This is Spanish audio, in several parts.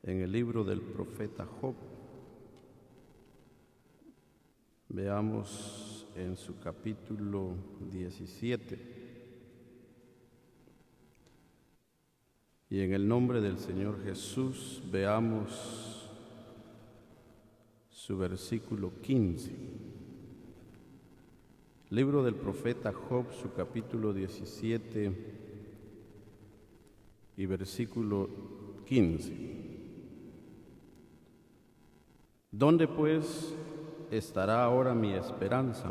en el libro del profeta Job. Veamos en su capítulo 17. Y en el nombre del Señor Jesús veamos su versículo 15. Libro del profeta Job, su capítulo 17 y versículo 15. ¿Dónde pues estará ahora mi esperanza?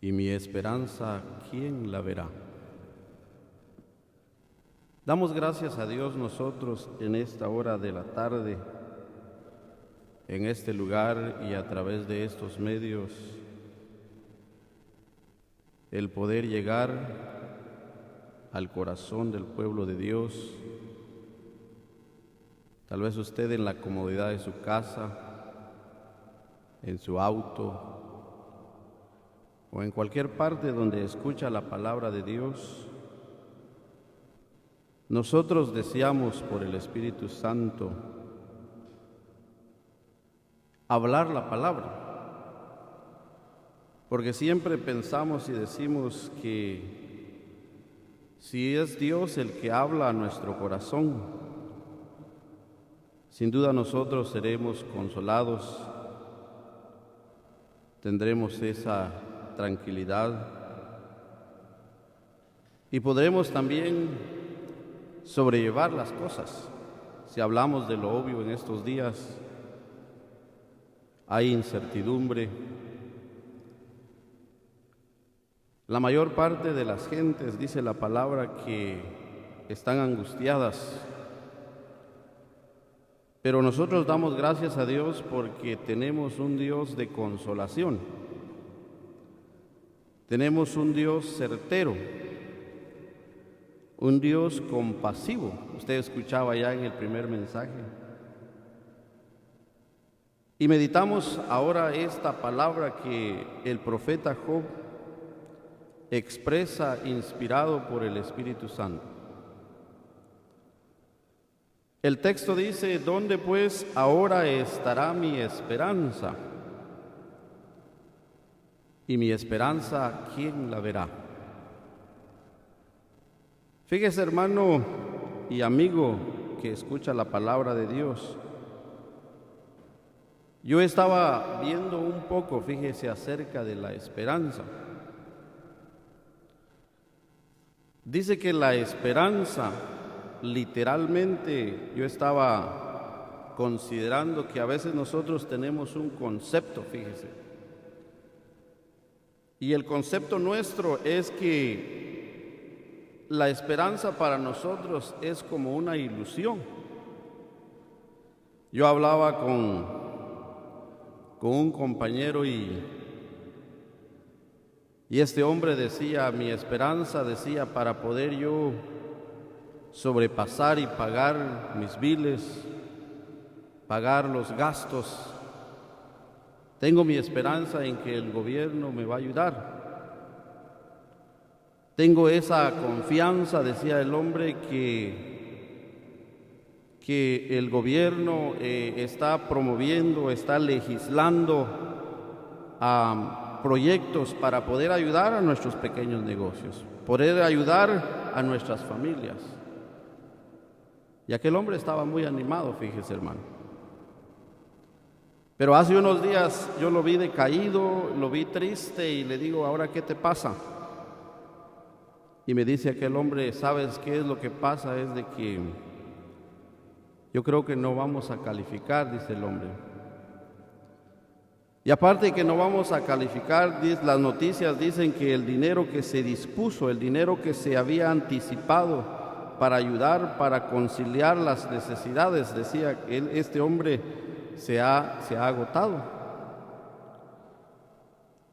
Y mi esperanza, ¿quién la verá? Damos gracias a Dios nosotros en esta hora de la tarde, en este lugar y a través de estos medios, el poder llegar al corazón del pueblo de Dios. Tal vez usted en la comodidad de su casa, en su auto o en cualquier parte donde escucha la palabra de Dios. Nosotros deseamos por el Espíritu Santo hablar la palabra, porque siempre pensamos y decimos que si es Dios el que habla a nuestro corazón, sin duda nosotros seremos consolados, tendremos esa tranquilidad y podremos también sobrellevar las cosas. Si hablamos de lo obvio en estos días, hay incertidumbre. La mayor parte de las gentes, dice la palabra, que están angustiadas. Pero nosotros damos gracias a Dios porque tenemos un Dios de consolación. Tenemos un Dios certero, un Dios compasivo. Usted escuchaba ya en el primer mensaje. Y meditamos ahora esta palabra que el profeta Job expresa inspirado por el Espíritu Santo. El texto dice: ¿dónde pues ahora estará mi esperanza? Y mi esperanza, ¿quién la verá? Fíjese, hermano y amigo que escucha la palabra de Dios. Yo estaba viendo un poco, fíjese, acerca de la esperanza. Dice que la esperanza, literalmente, yo estaba considerando que a veces nosotros tenemos un concepto, fíjese. Y el concepto nuestro es que la esperanza para nosotros es como una ilusión. Yo hablaba con un compañero y este hombre decía, mi esperanza, decía, para poder yo sobrepasar y pagar mis biles, pagar los gastos, tengo mi esperanza en que el gobierno me va a ayudar. Tengo esa confianza, decía el hombre, que el gobierno está promoviendo, está legislando proyectos para poder ayudar a nuestros pequeños negocios, poder ayudar a nuestras familias. Y aquel hombre estaba muy animado, fíjese, hermano. Pero hace unos días yo lo vi decaído, lo vi triste y le digo, ¿ahora qué te pasa? Y me dice aquel hombre, ¿sabes qué es lo que pasa? Es de que yo creo que no vamos a calificar, dice el hombre. Y aparte de que no vamos a calificar, las noticias dicen que el dinero que se dispuso, el dinero que se había anticipado para ayudar, para conciliar las necesidades, decía este hombre, se ha agotado.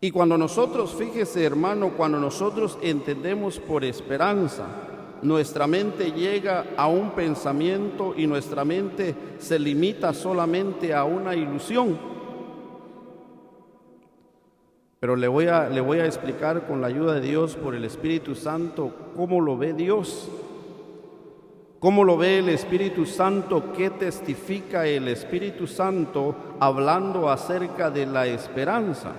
Y cuando nosotros, fíjese, hermano, cuando nosotros entendemos por esperanza, nuestra mente llega a un pensamiento y nuestra mente se limita solamente a una ilusión. Pero le voy a explicar con la ayuda de Dios por el Espíritu Santo cómo lo ve Dios. ¿Cómo lo ve el Espíritu Santo? ¿Qué testifica el Espíritu Santo hablando acerca de la esperanza?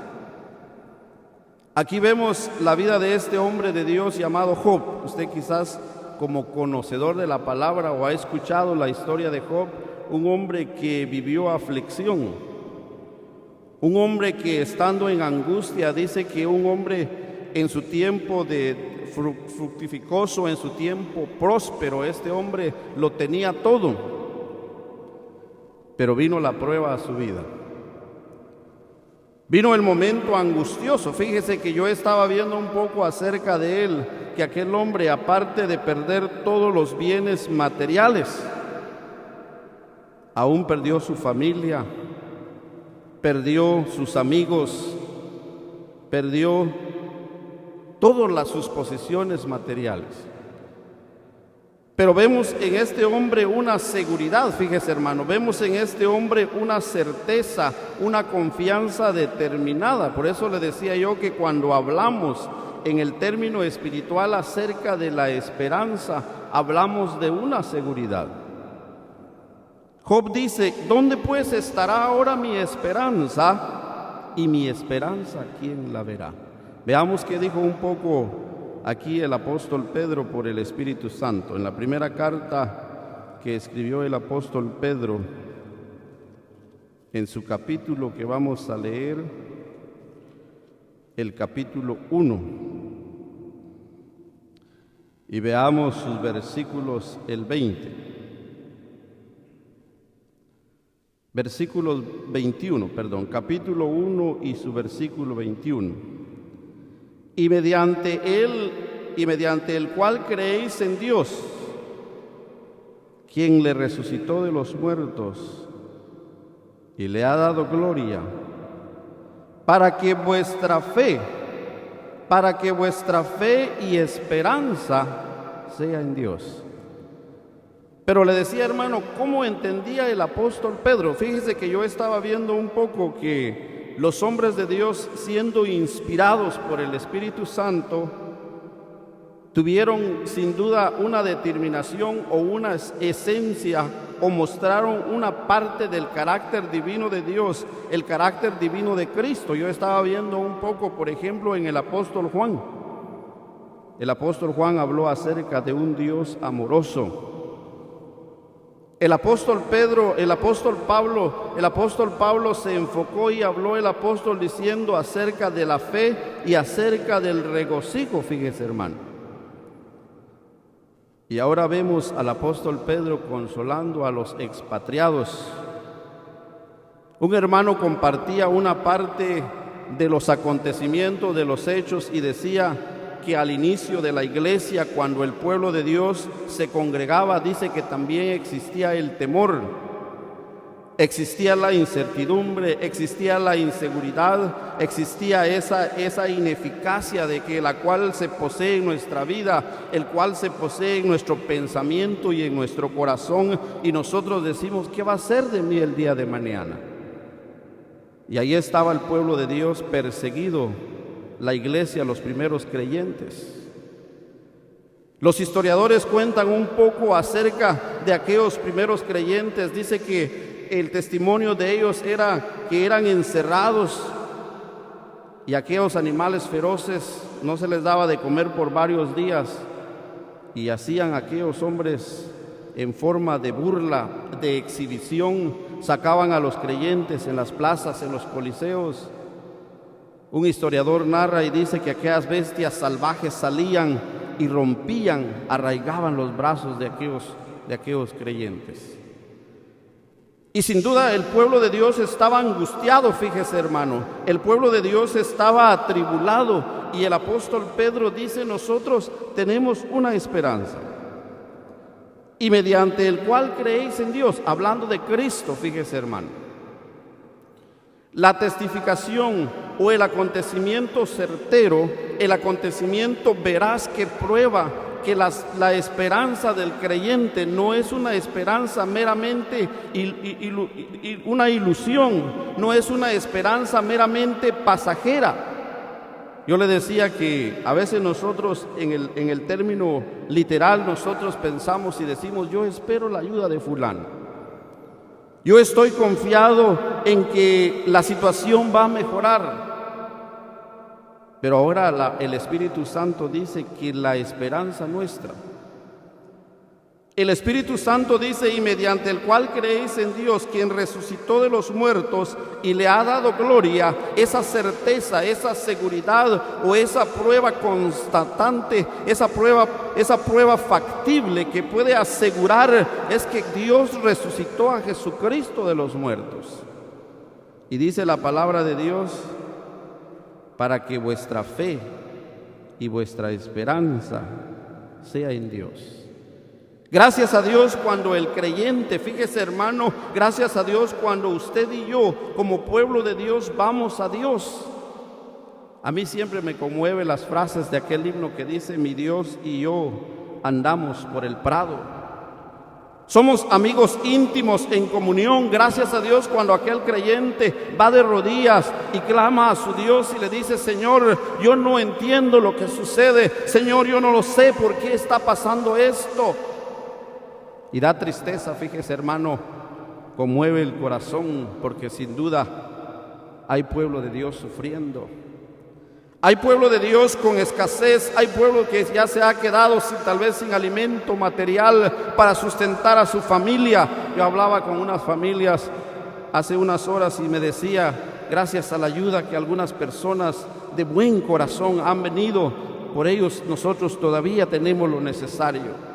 Aquí vemos la vida de este hombre de Dios llamado Job. Usted quizás como conocedor de la palabra o ha escuchado la historia de Job, un hombre que vivió aflicción, un hombre que estando en angustia, dice que un hombre en su tiempo de fructificoso, en su tiempo próspero, este hombre lo tenía todo, pero vino la prueba a su vida. Vino el momento angustioso. Fíjese que yo estaba viendo un poco acerca de él, que aquel hombre, aparte de perder todos los bienes materiales, aún perdió su familia, perdió sus amigos, perdió todas sus posesiones materiales. Pero vemos en este hombre una seguridad, fíjese hermano, vemos en este hombre una certeza, una confianza determinada. Por eso le decía yo que cuando hablamos en el término espiritual acerca de la esperanza, hablamos de una seguridad. Job dice, ¿dónde pues estará ahora mi esperanza? Y mi esperanza, ¿quién la verá? Veamos qué dijo un poco aquí el apóstol Pedro por el Espíritu Santo. En la primera carta que escribió el apóstol Pedro, en su capítulo que vamos a leer, el capítulo 1, y veamos sus versículos, el 20. Versículos 21, capítulo 1 y su versículo 21. Y mediante el cual creéis en Dios, quien le resucitó de los muertos y le ha dado gloria, para que vuestra fe y esperanza sea en Dios. Pero le decía, hermano, ¿cómo entendía el apóstol Pedro? Fíjese que yo estaba viendo un poco que los hombres de Dios, siendo inspirados por el Espíritu Santo, tuvieron sin duda una determinación o una esencia, o mostraron una parte del carácter divino de Dios, el carácter divino de Cristo. Yo estaba viendo un poco, por ejemplo, en el apóstol Juan. El apóstol Juan habló acerca de un Dios amoroso. El apóstol Pablo se enfocó y habló el apóstol diciendo acerca de la fe y acerca del regocijo, fíjese hermano. Y ahora vemos al apóstol Pedro consolando a los expatriados. Un hermano compartía una parte de los acontecimientos, de los hechos, y decía que al inicio de la iglesia, cuando el pueblo de Dios se congregaba, dice que también existía el temor, existía la incertidumbre, existía la inseguridad, existía esa ineficacia de que la cual se posee en nuestra vida, el cual se posee en nuestro pensamiento y en nuestro corazón, y nosotros decimos, ¿qué va a ser de mí el día de mañana? Y ahí estaba el pueblo de Dios perseguido, la iglesia, los primeros creyentes. Los historiadores cuentan un poco acerca de aquellos primeros creyentes. Dice que el testimonio de ellos era que eran encerrados y aquellos animales feroces no se les daba de comer por varios días, y hacían aquellos hombres en forma de burla, de exhibición, sacaban a los creyentes en las plazas, en los coliseos. Un historiador narra y dice que aquellas bestias salvajes salían y rompían, arraigaban los brazos de aquellos creyentes. Y sin duda el pueblo de Dios estaba angustiado, fíjese hermano, el pueblo de Dios estaba atribulado, y el apóstol Pedro dice, nosotros tenemos una esperanza, y mediante el cual creéis en Dios, hablando de Cristo, fíjese hermano. La testificación o el acontecimiento certero, el acontecimiento veraz que prueba que la esperanza del creyente no es una esperanza meramente una ilusión, no es una esperanza meramente pasajera. Yo le decía que a veces nosotros en el término literal nosotros pensamos y decimos: yo espero la ayuda de fulano, yo estoy confiado en que la situación va a mejorar. Pero ahora el Espíritu Santo dice que la esperanza nuestra, el Espíritu Santo dice: y mediante el cual creéis en Dios, quien resucitó de los muertos y le ha dado gloria. Esa certeza, esa seguridad o esa prueba constatante, esa prueba factible que puede asegurar es que Dios resucitó a Jesucristo de los muertos. Y dice la palabra de Dios: para que vuestra fe y vuestra esperanza sea en Dios. Gracias a Dios cuando el creyente, fíjese hermano, gracias a Dios cuando usted y yo como pueblo de Dios vamos a Dios. A mí siempre me conmueve las frases de aquel himno que dice: mi Dios y yo andamos por el prado. Somos amigos íntimos en comunión, gracias a Dios cuando aquel creyente va de rodillas y clama a su Dios y le dice: Señor, yo no entiendo lo que sucede, Señor, yo no lo sé por qué está pasando esto. Y da tristeza, fíjese hermano, conmueve el corazón, porque sin duda hay pueblo de Dios sufriendo. Hay pueblo de Dios con escasez, hay pueblo que ya se ha quedado tal vez sin alimento material para sustentar a su familia. Yo hablaba con unas familias hace unas horas y me decía: gracias a la ayuda que algunas personas de buen corazón han venido, por ellos nosotros todavía tenemos lo necesario.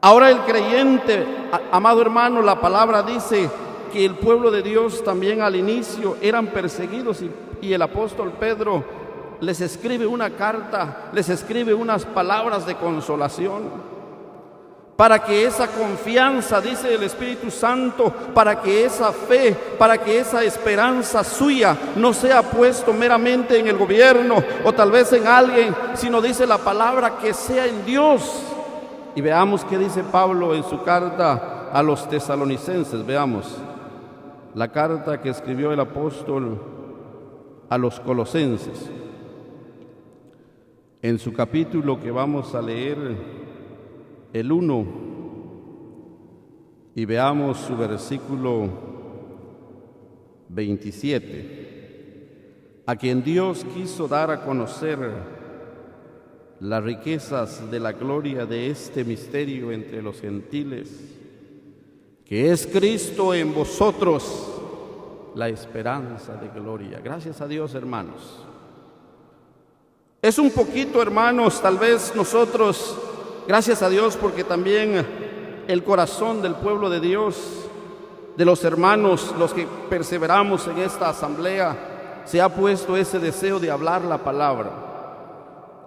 Ahora el creyente, amado hermano, la palabra dice que el pueblo de Dios también al inicio eran perseguidos y el apóstol Pedro les escribe una carta, les escribe unas palabras de consolación, para que esa confianza, dice el Espíritu Santo, para que esa fe, para que esa esperanza suya no sea puesto meramente en el gobierno o tal vez en alguien, sino dice la palabra que sea en Dios. Y veamos qué dice Pablo en su carta a los tesalonicenses. Veamos la carta que escribió el apóstol a los colosenses. En su capítulo que vamos a leer, el 1, y veamos su versículo 27. A quien Dios quiso dar a conocer las riquezas de la gloria de este misterio entre los gentiles, que es Cristo en vosotros, la esperanza de gloria. Gracias a Dios, hermanos. Es un poquito, hermanos, tal vez nosotros, gracias a Dios, porque también el corazón del pueblo de Dios, de los hermanos, los que perseveramos en esta asamblea, se ha puesto ese deseo de hablar la palabra.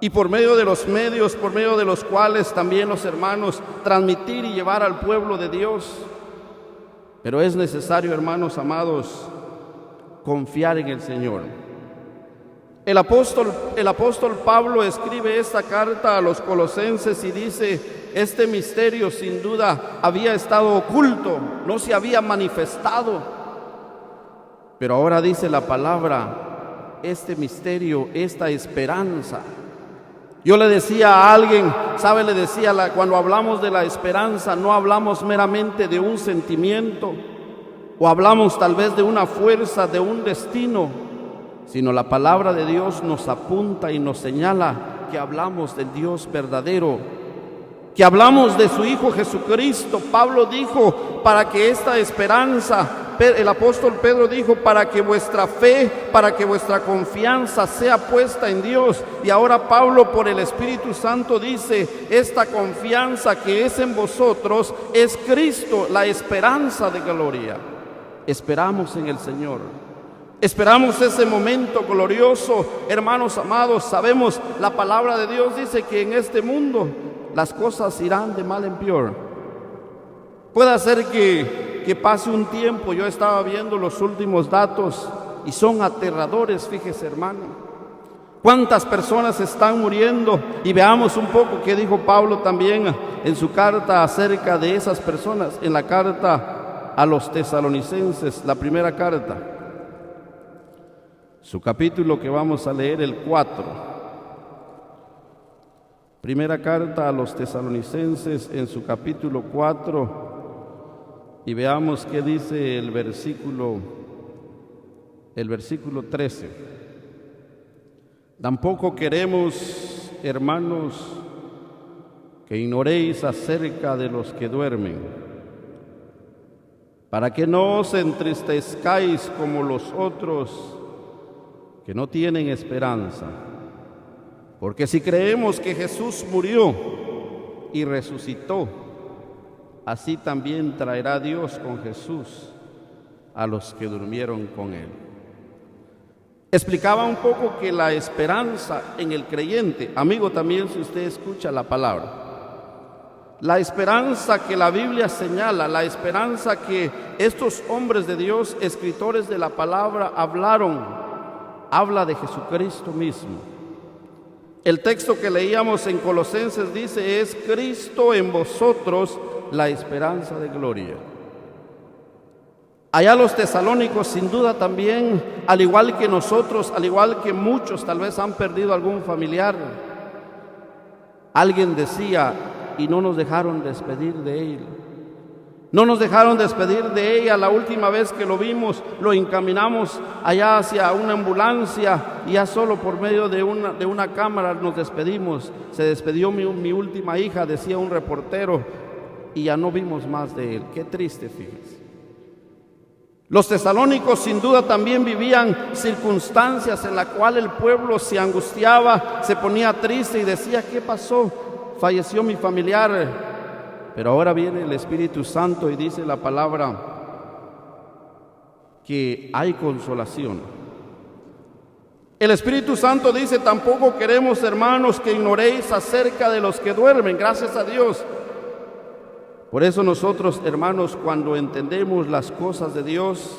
Y por medio de los medios, por medio de los cuales también los hermanos transmitir y llevar al pueblo de Dios. Pero es necesario, hermanos amados, confiar en el Señor. El apóstol Pablo escribe esta carta a los colosenses y dice: este misterio sin duda había estado oculto, no se había manifestado. Pero ahora dice la palabra, este misterio, esta esperanza. Yo le decía a alguien, ¿sabe? Le decía, cuando hablamos de la esperanza, no hablamos meramente de un sentimiento, o hablamos tal vez de una fuerza, de un destino, sino la palabra de Dios nos apunta y nos señala que hablamos del Dios verdadero, que hablamos de su Hijo Jesucristo. Pablo dijo, para que esta esperanza, el apóstol Pedro dijo, para que vuestra fe, para que vuestra confianza sea puesta en Dios. Y ahora Pablo por el Espíritu Santo dice, esta confianza que es en vosotros es Cristo, la esperanza de gloria. Esperamos en el Señor. Esperamos ese momento glorioso, hermanos amados. Sabemos, la palabra de Dios dice que en este mundo las cosas irán de mal en peor. Puede ser que pase un tiempo. Yo estaba viendo los últimos datos y son aterradores, fíjese hermano. ¿Cuántas personas están muriendo? Y veamos un poco qué dijo Pablo también en su carta acerca de esas personas, en la carta a los tesalonicenses, la primera carta. Su capítulo que vamos a leer, el 4. Primera carta a los Tesalonicenses en su capítulo 4, y veamos qué dice el versículo 13. Tampoco queremos, hermanos, que ignoréis acerca de los que duermen, para que no os entristezcáis como los otros que no tienen esperanza. Porque si creemos que Jesús murió y resucitó, así también traerá Dios con Jesús a los que durmieron con Él. Explicaba un poco que la esperanza en el creyente, amigo, también si usted escucha la palabra, la esperanza que la Biblia señala, la esperanza que estos hombres de Dios, escritores de la palabra, hablaron, habla de Jesucristo mismo. El texto que leíamos en Colosenses dice: es Cristo en vosotros la esperanza de gloria. Allá los tesalónicos, sin duda también, al igual que nosotros, al igual que muchos, tal vez han perdido algún familiar. Alguien decía: y no nos dejaron despedir de él. No nos dejaron despedir de ella. La última vez que lo vimos, lo encaminamos allá hacia una ambulancia y ya solo por medio de una cámara nos despedimos. Se despedió mi última hija, decía un reportero, y ya no vimos más de él. Qué triste, fíjense. Los tesalónicos sin duda también vivían circunstancias en las cuales el pueblo se angustiaba, se ponía triste y decía: ¿qué pasó? Falleció mi familiar. Pero ahora viene el Espíritu Santo y dice la palabra que hay consolación. El Espíritu Santo dice: tampoco queremos, hermanos, que ignoréis acerca de los que duermen. Gracias a Dios. Por eso nosotros, hermanos, cuando entendemos las cosas de Dios,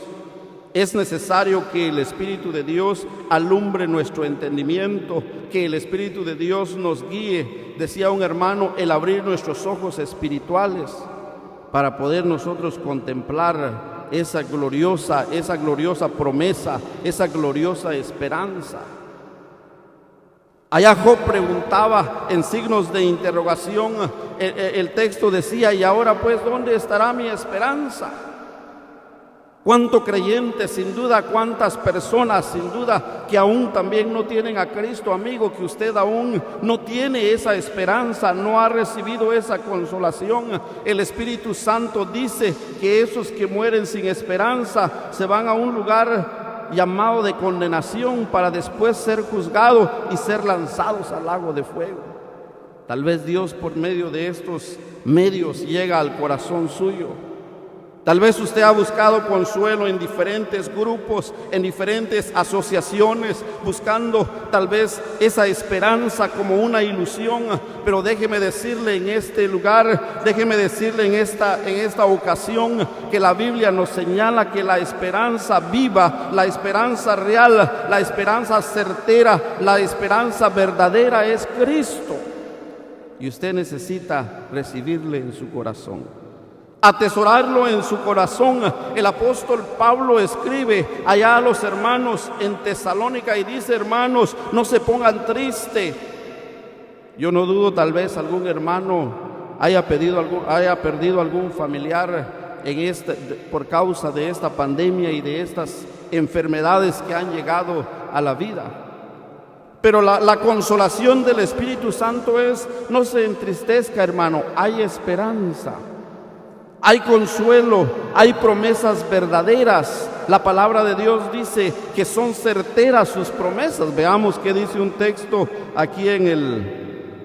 es necesario que el Espíritu de Dios alumbre nuestro entendimiento, que el Espíritu de Dios nos guíe. Decía un hermano, el abrir nuestros ojos espirituales para poder nosotros contemplar esa gloriosa promesa, esa gloriosa esperanza. Allá Job preguntaba en signos de interrogación, el texto decía: y ahora pues, ¿dónde estará mi esperanza? Cuánto creyente, sin duda, cuántas personas, sin duda, que aún también no tienen a Cristo, amigo, que usted aún no tiene esa esperanza, no ha recibido esa consolación. El Espíritu Santo dice que esos que mueren sin esperanza se van a un lugar llamado de condenación para después ser juzgados y ser lanzados al lago de fuego. Tal vez Dios por medio de estos medios llega al corazón suyo. Tal vez usted ha buscado consuelo en diferentes grupos, en diferentes asociaciones, buscando tal vez esa esperanza como una ilusión. Pero déjeme decirle en este lugar, déjeme decirle en esta ocasión, que la Biblia nos señala que la esperanza viva, la esperanza real, la esperanza certera, la esperanza verdadera es Cristo. Y usted necesita recibirle en su corazón, atesorarlo en su corazón. El apóstol Pablo escribe allá a los hermanos en Tesalónica y dice: hermanos, no se pongan tristes. Yo no dudo, tal vez algún hermano haya perdido algún familiar por causa de esta pandemia y de estas enfermedades que han llegado a la vida. Pero la consolación del Espíritu Santo es: no se entristezca, hermano, hay esperanza. Hay consuelo, hay promesas verdaderas. La palabra de Dios dice que son certeras sus promesas. Veamos qué dice un texto aquí en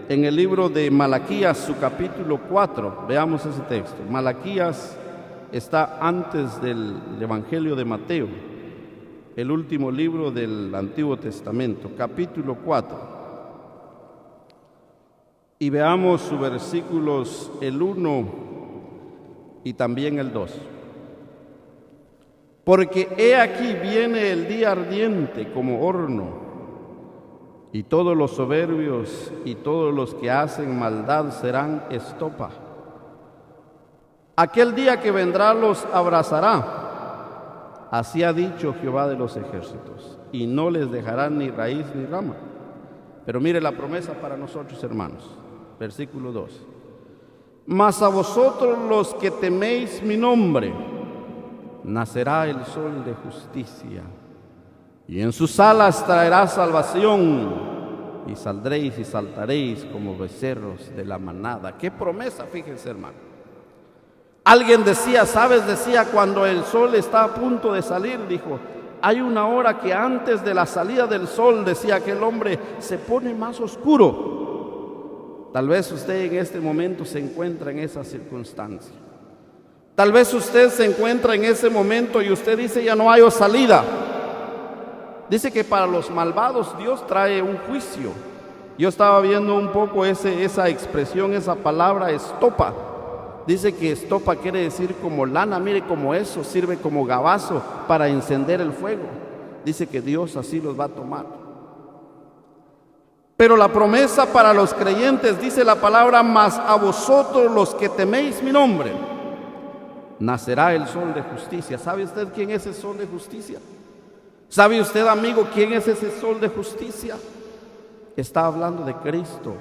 el libro de Malaquías, su capítulo 4. Veamos ese texto. Malaquías está antes del Evangelio de Mateo, el último libro del Antiguo Testamento, capítulo 4. Y veamos sus versículos, el 1 y también el 2. Porque he aquí viene el día ardiente como horno, y todos los soberbios y todos los que hacen maldad serán estopa. Aquel día que vendrá los abrazará, así ha dicho Jehová de los ejércitos, y no les dejará ni raíz ni rama. Pero mire la promesa para nosotros, hermanos. versículo 2. Mas a vosotros los que teméis mi nombre, nacerá el sol de justicia, y en sus alas traerá salvación, y saldréis y saltaréis como becerros de la manada. ¡Qué promesa! Fíjense, hermano. Alguien decía, ¿sabes? Decía, cuando el sol está a punto de salir, dijo, hay una hora que antes de la salida del sol, decía que el hombre se pone más oscuro. Tal vez usted en este momento se encuentra en esa circunstancia. Tal vez usted se encuentra en ese momento y usted dice, ya no hay salida. Dice que para los malvados Dios trae un juicio. Yo estaba viendo un poco esa expresión, esa palabra estopa. Dice que estopa quiere decir como lana. Mire, como eso sirve como gabazo para encender el fuego. Dice que Dios así los va a tomar. Pero la promesa para los creyentes, dice la palabra, mas a vosotros los que teméis mi nombre, nacerá el sol de justicia. ¿Sabe usted quién es el sol de justicia? ¿Sabe usted, amigo, quién es ese sol de justicia? Está hablando de Cristo.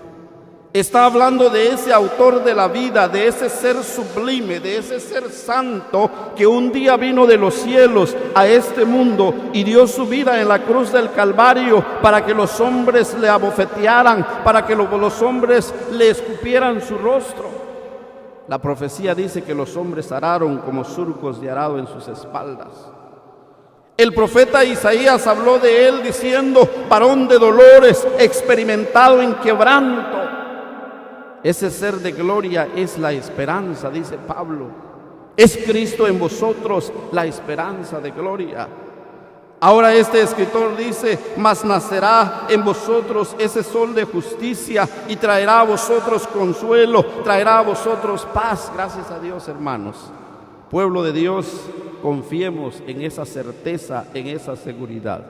Está hablando de ese autor de la vida, de ese ser sublime, de ese ser santo que un día vino de los cielos a este mundo y dio su vida en la cruz del Calvario para que los hombres le abofetearan, para que los hombres le escupieran su rostro. La profecía dice que los hombres araron como surcos de arado en sus espaldas. El profeta Isaías habló de él diciendo, varón de dolores, experimentado en quebranto. Ese ser de gloria es la esperanza, dice Pablo. Es Cristo en vosotros la esperanza de gloria. Ahora este escritor dice, mas nacerá en vosotros ese sol de justicia y traerá a vosotros consuelo, traerá a vosotros paz. Gracias a Dios, hermanos. Pueblo de Dios, confiemos en esa certeza, en esa seguridad.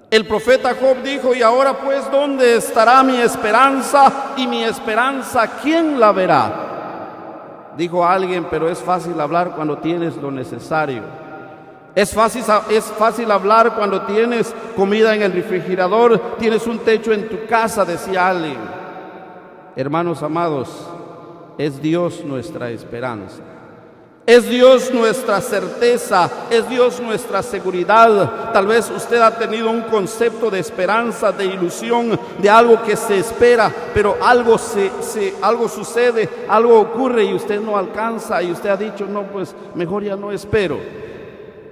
El profeta Job dijo, y ahora pues, ¿dónde estará mi esperanza? Y mi esperanza, ¿quién la verá? Dijo alguien, pero es fácil hablar cuando tienes lo necesario. Es fácil hablar cuando tienes comida en el refrigerador, tienes un techo en tu casa, decía alguien. Hermanos amados, es Dios nuestra esperanza. Es Dios nuestra certeza, es Dios nuestra seguridad. Tal vez usted ha tenido un concepto de esperanza, de ilusión, de algo que se espera, pero algo sucede, algo ocurre y usted no alcanza y usted ha dicho, no, pues mejor ya no espero.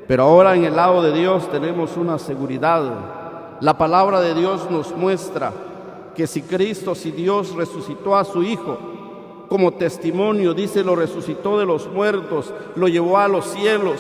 Pero ahora en el lado de Dios tenemos una seguridad. La palabra de Dios nos muestra que si Dios resucitó a su Hijo, como testimonio, dice, lo resucitó de los muertos, lo llevó a los cielos.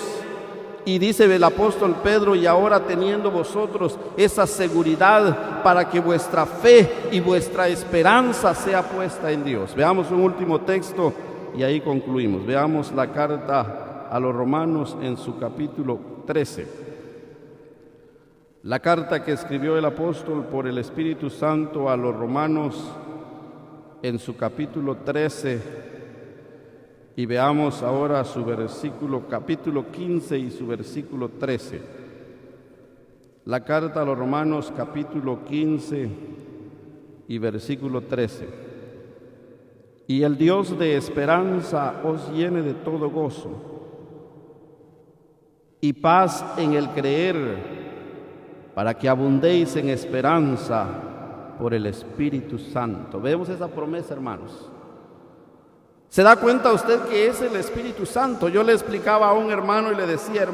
Y dice el apóstol Pedro, y ahora teniendo vosotros esa seguridad para que vuestra fe y vuestra esperanza sea puesta en Dios. Veamos un último texto y ahí concluimos. Veamos la carta a los Romanos en su capítulo 13. La carta que escribió el apóstol por el Espíritu Santo a los Romanos en su capítulo 13, y veamos ahora su capítulo 15 y su versículo 13. La carta a los Romanos, capítulo 15 y versículo 13. Y el Dios de esperanza os llene de todo gozo y paz en el creer, para que abundéis en esperanza por el Espíritu Santo. Vemos esa promesa, hermanos. ¿Se da cuenta usted que es el Espíritu Santo? Yo le explicaba a un hermano y le decía,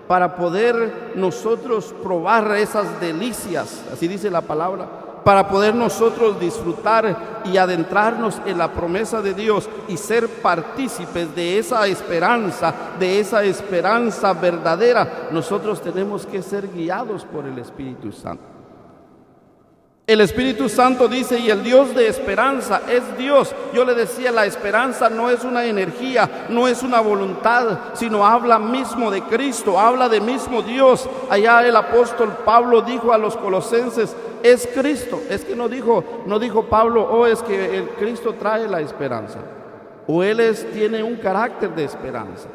para poder nosotros probar esas delicias, así dice la palabra, para poder nosotros disfrutar y adentrarnos en la promesa de Dios y ser partícipes de esa esperanza verdadera, nosotros tenemos que ser guiados por el Espíritu Santo. El Espíritu Santo dice, y el Dios de esperanza es Dios. Yo le decía, la esperanza no es una energía, no es una voluntad, sino habla mismo de Cristo, habla de mismo Dios. Allá el apóstol Pablo dijo a los colosenses, es Cristo. Es que no dijo Pablo, es que el Cristo trae la esperanza, o Él tiene un carácter de esperanza,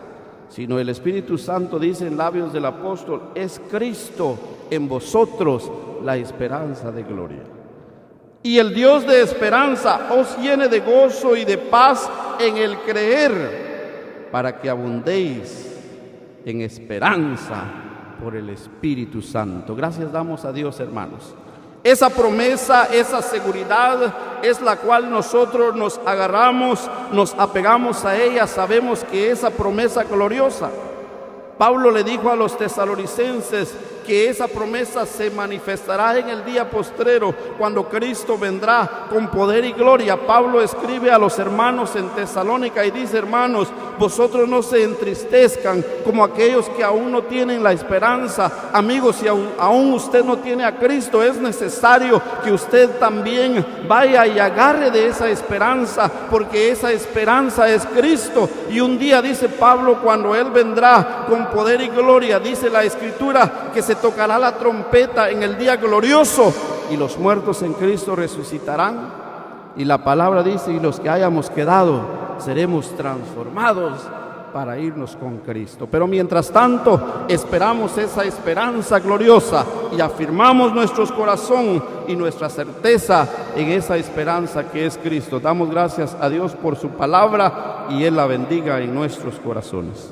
sino el Espíritu Santo dice en labios del apóstol, es Cristo en vosotros la esperanza de gloria. Y el Dios de esperanza os llene de gozo y de paz en el creer, para que abundéis en esperanza por el Espíritu Santo. Gracias damos a Dios, hermanos. Esa promesa, esa seguridad es la cual nosotros nos agarramos, nos apegamos a ella. Sabemos que esa promesa gloriosa, Pablo le dijo a los tesalonicenses que esa promesa se manifestará en el día postrero, cuando Cristo vendrá con poder y gloria. Pablo escribe a los hermanos en Tesalónica y dice: hermanos, vosotros no se entristezcan como aquellos que aún no tienen la esperanza. Amigos, si aún usted no tiene a Cristo, es necesario que usted también vaya y agarre de esa esperanza, porque esa esperanza es Cristo. Y un día, dice Pablo, cuando Él vendrá con poder y gloria, dice la Escritura que se tocará la trompeta en el día glorioso y los muertos en Cristo resucitarán. Y la palabra dice: y los que hayamos quedado seremos transformados para irnos con Cristo. Pero mientras tanto esperamos esa esperanza gloriosa y afirmamos nuestros corazones y nuestra certeza en esa esperanza que es Cristo. Damos gracias a Dios por su palabra y Él la bendiga en nuestros corazones.